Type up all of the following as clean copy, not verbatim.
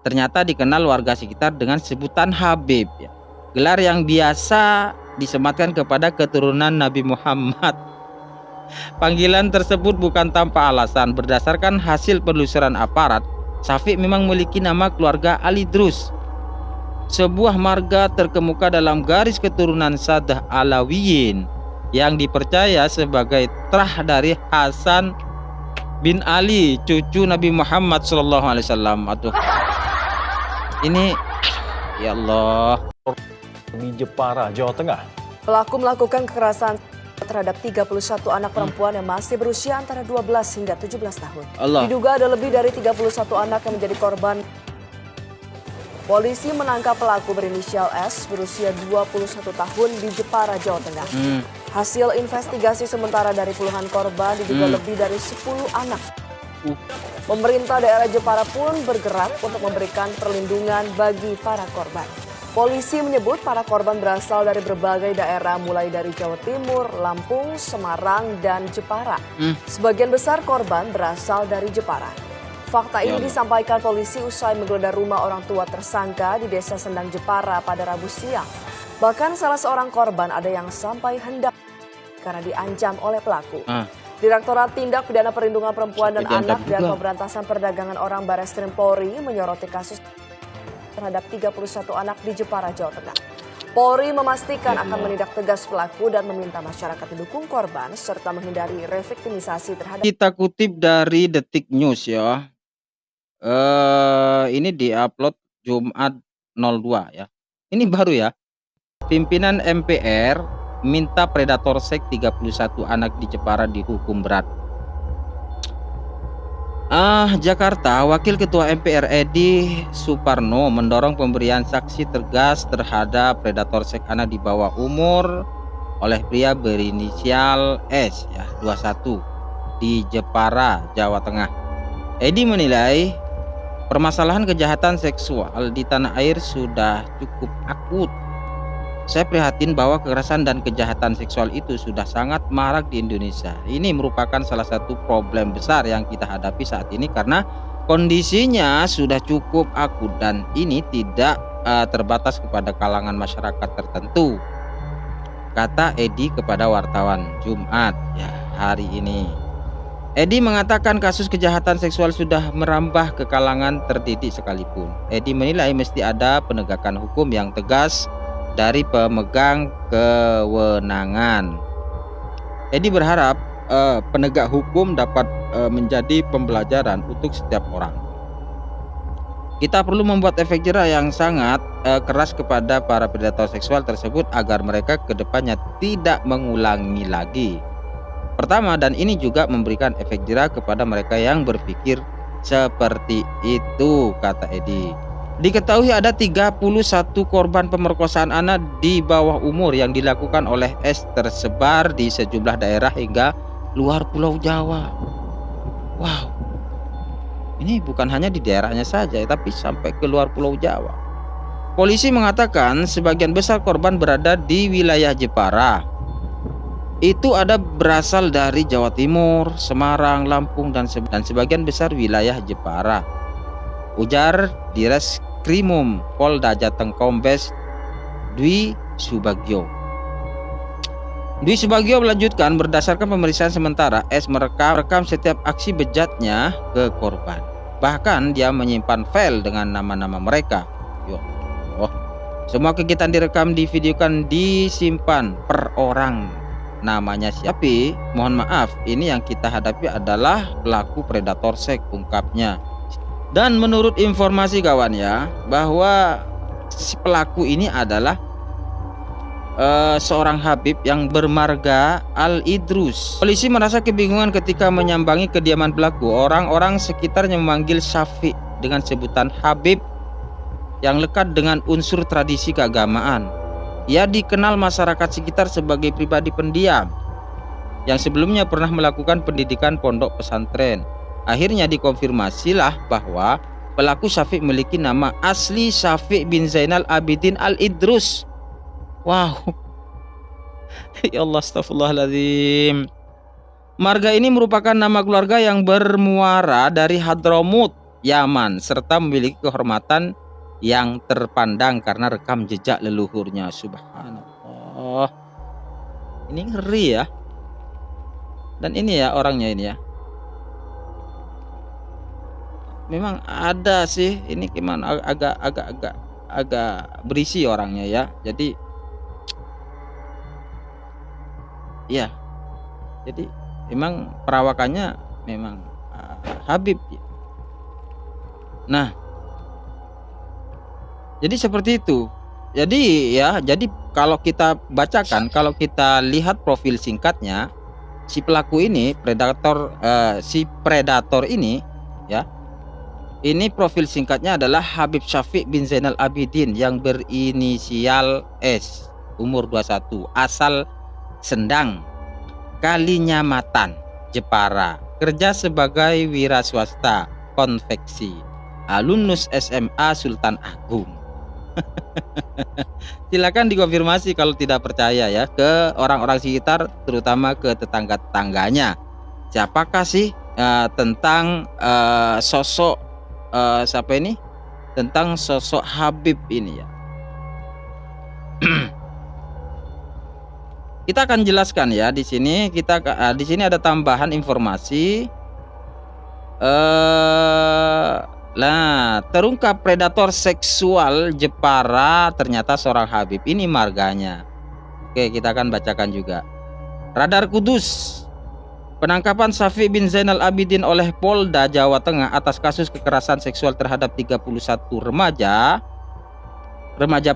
ternyata dikenal warga sekitar dengan sebutan Habib, ya. Gelar yang biasa disematkan kepada keturunan Nabi Muhammad. Panggilan tersebut bukan tanpa alasan. Berdasarkan hasil penelusuran aparat, Syafiq memang memiliki nama keluarga Al-Idrus, sebuah marga terkemuka dalam garis keturunan Sadah Alawiyin yang dipercaya sebagai terah dari Hasan bin Ali, cucu Nabi Muhammad SAW. Aduh, ini ya Allah. Di Jepara, Jawa Tengah. Pelaku melakukan kekerasan terhadap 31 anak perempuan yang masih berusia antara 12 hingga 17 tahun. Allah. Diduga ada lebih dari 31 anak yang menjadi korban. Polisi menangkap pelaku berinisial S berusia 21 tahun di Jepara, Jawa Tengah. Hasil investigasi sementara dari puluhan korban diduga lebih dari 10 anak. Pemerintah daerah Jepara pun bergerak untuk memberikan perlindungan bagi para korban. Polisi menyebut para korban berasal dari berbagai daerah mulai dari Jawa Timur, Lampung, Semarang, dan Jepara. Sebagian besar korban berasal dari Jepara. Fakta ini disampaikan polisi usai menggeledah rumah orang tua tersangka di Desa Sendang Jepara pada Rabu siang. Bahkan salah seorang korban ada yang sampai hendak karena diancam oleh pelaku. Direktorat Tindak Pidana Perlindungan Perempuan dan Anak dan Pemberantasan Perdagangan Orang Barreskrim Polri menyoroti kasus terhadap 31 anak di Jepara, Jawa Tengah. Polri memastikan akan menindak tegas pelaku dan meminta masyarakat mendukung korban serta menghindari reviktimisasi terhadap. Kita kutip dari Detik News, ya. Ini diupload Jumat 02, ya. Ini baru, ya. Pimpinan MPR minta predator seks 31 anak di Jepara dihukum berat. Jakarta, Wakil Ketua MPR Edi Suparno mendorong pemberian sanksi tegas terhadap predator seks anak di bawah umur oleh pria berinisial S, ya, 21 di Jepara, Jawa Tengah. Edi menilai permasalahan kejahatan seksual di tanah air sudah cukup akut. Saya prihatin bahwa kekerasan dan kejahatan seksual itu sudah sangat marak di Indonesia. Ini merupakan salah satu problem besar yang kita hadapi saat ini karena kondisinya sudah cukup akut dan ini tidak terbatas kepada kalangan masyarakat tertentu, kata Edi kepada wartawan Jumat, ya, hari ini. Edi mengatakan kasus kejahatan seksual sudah merambah ke kalangan terdidik sekalipun. Edi menilai mesti ada penegakan hukum yang tegas dari pemegang kewenangan. Edi berharap penegak hukum dapat menjadi pembelajaran untuk setiap orang. Kita perlu membuat efek jerah yang sangat keras kepada para predator seksual tersebut agar mereka kedepannya tidak mengulangi lagi. Pertama, dan ini juga memberikan efek jerah kepada mereka yang berpikir seperti itu, kata Edi. Diketahui ada 31 korban pemerkosaan anak di bawah umur yang dilakukan oleh S tersebar di sejumlah daerah hingga luar Pulau Jawa. Wow, ini bukan hanya di daerahnya saja, tapi sampai ke luar Pulau Jawa. Polisi mengatakan sebagian besar korban berada di wilayah Jepara. Itu ada berasal dari Jawa Timur, Semarang, Lampung, dan sebagian besar wilayah Jepara. Ujar Direskrimum Polda Jateng Kombes Dwi Subagio. Dwi Subagio melanjutkan, berdasarkan pemeriksaan sementara, S merekam setiap aksi bejatnya ke korban. Bahkan dia menyimpan file dengan nama-nama mereka. Yo, semua kegiatan direkam, divideokan, disimpan per orang. Namanya siapa? Mohon maaf, ini yang kita hadapi adalah pelaku predator seks, ungkapnya. Dan menurut informasi kawan, ya, bahwa si pelaku ini adalah seorang Habib yang bermarga Al-Idrus. Polisi merasa kebingungan ketika menyambangi kediaman pelaku. Orang-orang sekitarnya memanggil Syafiq dengan sebutan Habib yang lekat dengan unsur tradisi keagamaan. Ia dikenal masyarakat sekitar sebagai pribadi pendiam yang sebelumnya pernah melakukan pendidikan pondok pesantren. Akhirnya dikonfirmasilah bahwa pelaku Syafiq memiliki nama asli Syafiq bin Zainal Abidin Al-Idrus. Wow. Ya Allah, astagfirullahaladzim. Marga ini merupakan nama keluarga yang bermuara dari Hadramut, Yaman serta memiliki kehormatan yang terpandang karena rekam jejak leluhurnya. Subhanallah. Ini ngeri ya. Dan ini ya orangnya ini ya. Memang ada sih ini gimana agak berisi orangnya ya. Jadi ya. Jadi memang perawakannya memang Habib. Nah, jadi seperti itu. Jadi ya, jadi kalau kita bacakan, kalau kita lihat profil singkatnya, si pelaku ini si predator ini ya. Ini profil singkatnya adalah Habib Syafiq bin Zainal Abidin yang berinisial S, umur 21, asal Sendang, Kalinyamatan, Jepara, kerja sebagai wira swasta, konveksi, alumnus SMA Sultan Agung. Silakan dikonfirmasi kalau tidak percaya ya ke orang-orang sekitar, terutama ke tetangga-tetangganya. Siapakah sih tentang sosok siapa ini? Tentang sosok Habib ini ya. Kita akan jelaskan ya di sini. Di sini ada tambahan informasi. Terungkap predator seksual Jepara ternyata seorang Habib. Ini marganya. Oke, kita akan bacakan juga. Radar Kudus. Penangkapan Syafiq bin Zainal Abidin oleh Polda Jawa Tengah atas kasus kekerasan seksual terhadap 31 remaja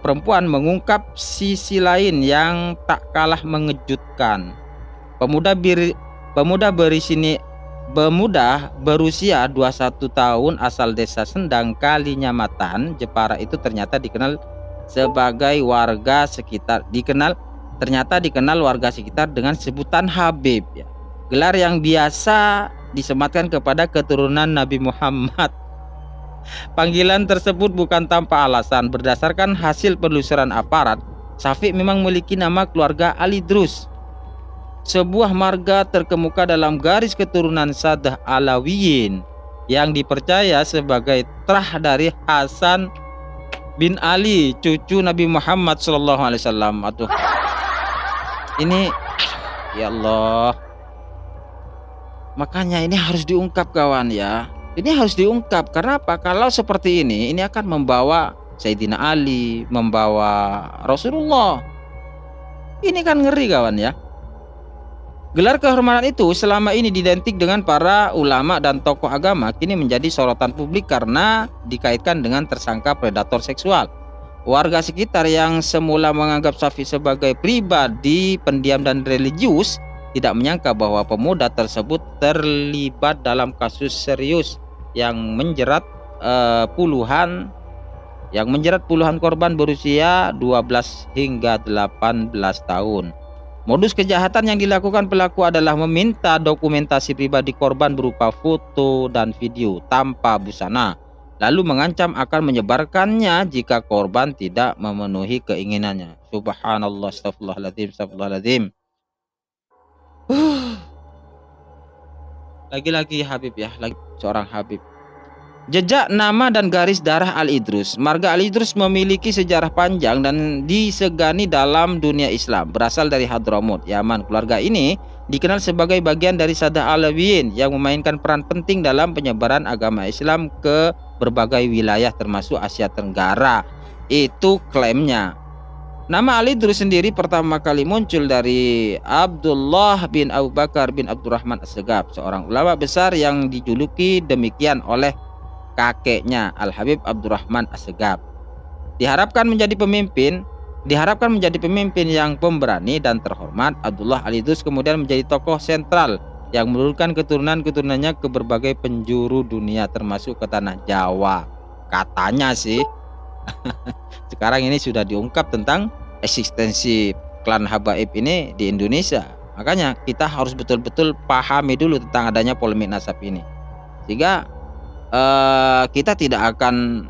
perempuan mengungkap sisi lain yang tak kalah mengejutkan. Pemuda berusia 21 tahun asal desa Sendang, Kalinyamatan, Jepara itu ternyata dikenal warga sekitar dengan sebutan Habib ya. Gelar yang biasa disematkan kepada keturunan Nabi Muhammad. Panggilan tersebut bukan tanpa alasan. Berdasarkan hasil penelusuran aparat, Syafiq memang memiliki nama keluarga Al-Idrus, sebuah marga terkemuka dalam garis keturunan Sadah Alawiyin yang dipercaya sebagai terah dari Hasan bin Ali, cucu Nabi Muhammad SAW. Aduh, ini ya Allah. Makanya ini harus diungkap kawan ya. Ini harus diungkap karena apa? Kalau seperti ini akan membawa Sayyidina Ali, membawa Rasulullah. Ini kan ngeri kawan ya. Gelar kehormatan itu selama ini identik dengan para ulama dan tokoh agama, kini menjadi sorotan publik karena dikaitkan dengan tersangka predator seksual. Warga sekitar yang semula menganggap Syafiq sebagai pribadi pendiam dan religius tidak menyangka bahwa pemuda tersebut terlibat dalam kasus serius yang menjerat puluhan korban berusia 12 hingga 18 tahun. Modus kejahatan yang dilakukan pelaku adalah meminta dokumentasi pribadi korban berupa foto dan video tanpa busana, lalu mengancam akan menyebarkannya jika korban tidak memenuhi keinginannya. Subhanallah, astagfirullahaladzim. Lagi-lagi Habib ya, lagi seorang Habib. Jejak nama dan garis darah Al-Idrus. Marga Al-Idrus memiliki sejarah panjang dan disegani dalam dunia Islam. Berasal dari Hadramut, Yaman. Keluarga ini dikenal sebagai bagian dari Sadah Alawiyin yang memainkan peran penting dalam penyebaran agama Islam ke berbagai wilayah termasuk Asia Tenggara. Itu klaimnya. Nama Al-Idrus sendiri pertama kali muncul dari Abdullah bin Abu Bakar bin Abdurrahman As-Segaf, seorang ulama besar yang dijuluki demikian oleh kakeknya Al-Habib Abdurrahman As-Segaf. Diharapkan menjadi pemimpin yang pemberani dan terhormat. Abdullah Al-Idrus kemudian menjadi tokoh sentral yang menurunkan keturunan-keturunannya ke berbagai penjuru dunia termasuk ke tanah Jawa. Katanya sih sekarang ini sudah diungkap tentang eksistensi klan Habaib ini di Indonesia. Makanya kita harus betul-betul pahami dulu tentang adanya polemik nasab ini, sehingga kita tidak akan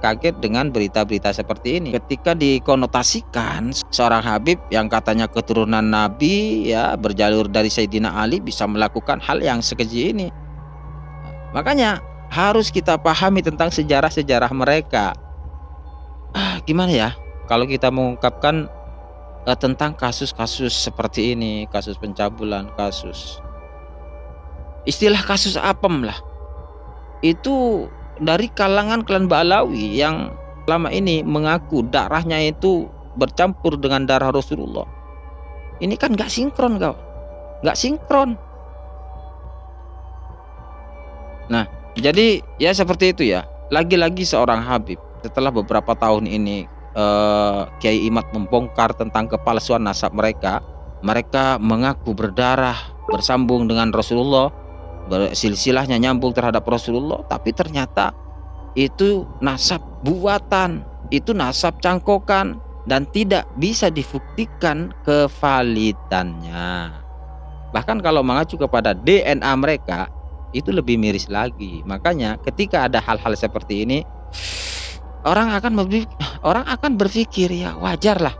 kaget dengan berita-berita seperti ini ketika dikonotasikan seorang Habib yang katanya keturunan Nabi ya, berjalur dari Sayyidina Ali bisa melakukan hal yang sekeji ini. Makanya harus kita pahami tentang sejarah-sejarah mereka. Gimana ya kalau kita mengungkapkan tentang kasus-kasus seperti ini, kasus pencabulan, kasus istilah kasus apem lah. Itu dari kalangan klan Ba'alawi yang selama ini mengaku darahnya itu bercampur dengan darah Rasulullah. Ini kan gak sinkron kau, gak sinkron. Nah, jadi ya seperti itu ya. Lagi-lagi seorang Habib setelah beberapa tahun ini Kiai Imad membongkar tentang kepalsuan nasab mereka. Mereka mengaku berdarah bersambung dengan Rasulullah, silsilahnya nyambung terhadap Rasulullah, tapi ternyata itu nasab buatan, itu nasab cangkokan dan tidak bisa dibuktikan kevalidannya. Bahkan kalau mengacu kepada DNA mereka itu lebih miris lagi. Makanya ketika ada hal-hal seperti ini, orang akan berpikir ya wajar lah.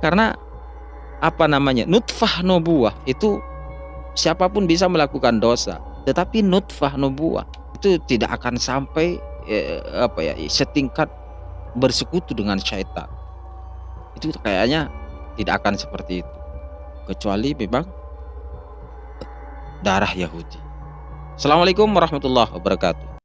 Karena nutfah nubuwah itu siapapun bisa melakukan dosa, tetapi nutfah nubuwah itu tidak akan sampai setingkat bersekutu dengan syaitan. Itu kayaknya tidak akan seperti itu, kecuali memang darah Yahudi. Assalamualaikum warahmatullahi wabarakatuh.